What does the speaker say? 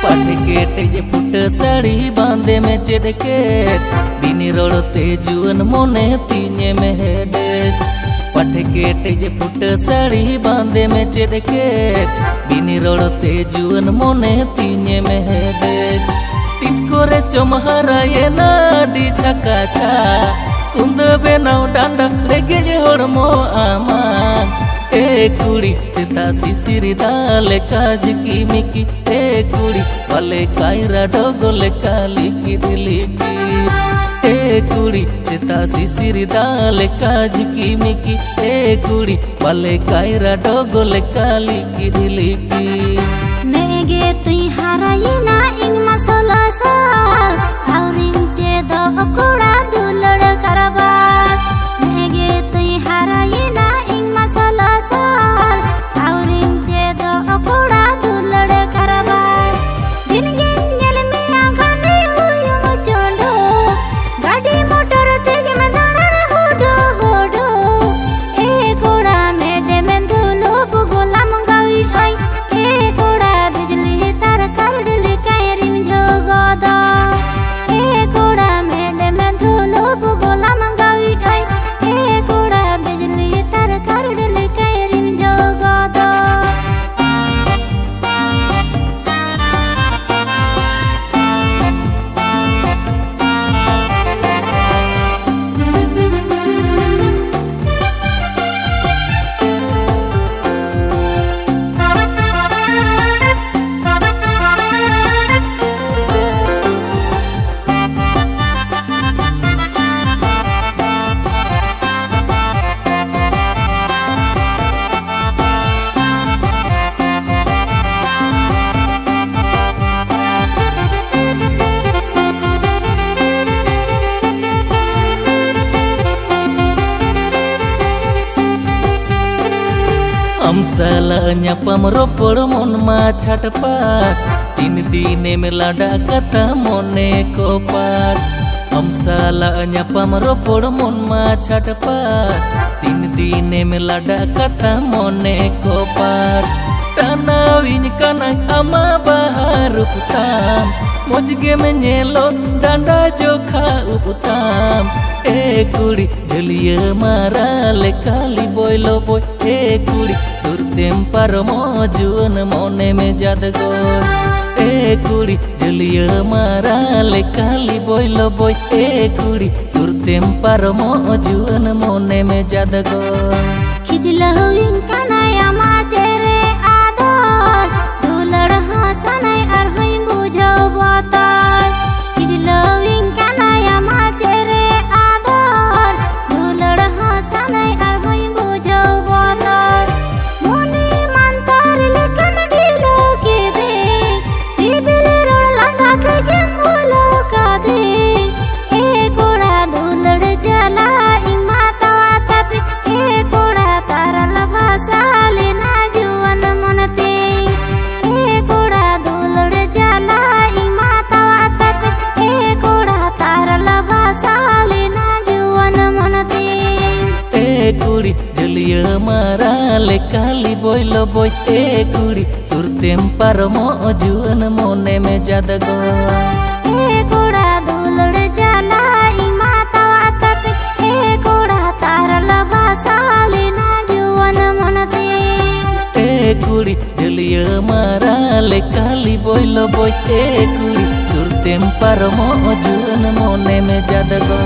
पाटे जे फुट साड़ी बांधे में चेडके बिनी रोड़ते जुअन मोने तीने में हेडे पाटे जे फुट साड़ी बांधे में चेडके बिनी रोड़ते जुअन मोने तीने में हेडे तिसको रे चमहरा ये नाडी छकाचा कुंद बेनाव डांडा लेगे जे होड़मो आमान ए कुड़ी सीता सिसिरी दाले काज की मिकी ए कुड़ी वाले कायरा डोगोले काली की दिलिकी ए कुड़ी सीता सिसिरी दाले काज की मिकी ए कुड़ी वाले कायरा डोगोले काली की दिलिकी नेगे तुई हाराई ना इंग मसोला साल आउरिंग जे दो कुड़ा दुलड़ करबा नेगे तुई हाराई ना इंग मसोला साल आउरिंग जे दो कुड़ा दुलड़ करबा दिन गेंजल में आगाने हुयुंग चोंडो गाड़ी मोटर तेगे में दाना होडो होडो ए कुड़ा मेडे में धुलो बुगोला मंगावी आई ए कुड़ा बिजली तार करडली कायरिम जोगोदा ए कुड़ा मेडे में धुलो बुगोला मंगावी आई ए कुड़ा बिजली तार करडली कायरिम जोगोदा amsala nyapam ropor mon ma chatpat tin dine में lada kata mone kopat amsala nyapam ropor mon ma chatpat tin dine में lada kata mone kopat tanawin kana ama bahar uputam mojge menyelo danda jokha uputam ए कुड़ी जलिया मारा ले काली बोलो बोय ए कुड़ी सुरतेम परमो Juan मोने में जादगो ए कुड़ी जलिया मारा ले काली बोलो बोय ए कुड़ी सुरतेम परमो जुअन मोने में जादगो खिजलहुइन कनाया माचेरे आदर दुलड़ हासनाय अरहै बुझो बताय खिजलहुइन कनाया माचेरे कुड़ी जलिया मारा ले काली बोलो बोय ए कुड़ी सुरतेम परमो जुअन मोने में जादगो ए कुड़ा दुलड़ जाला ई माता वातप ए कुड़ा तारल भासाले ना जुअन मनते ए कुड़ी जलिया मारा ले काली बोलो बोय ए कुड़ी सुरतेम परमो जुअन मोने में जादगो।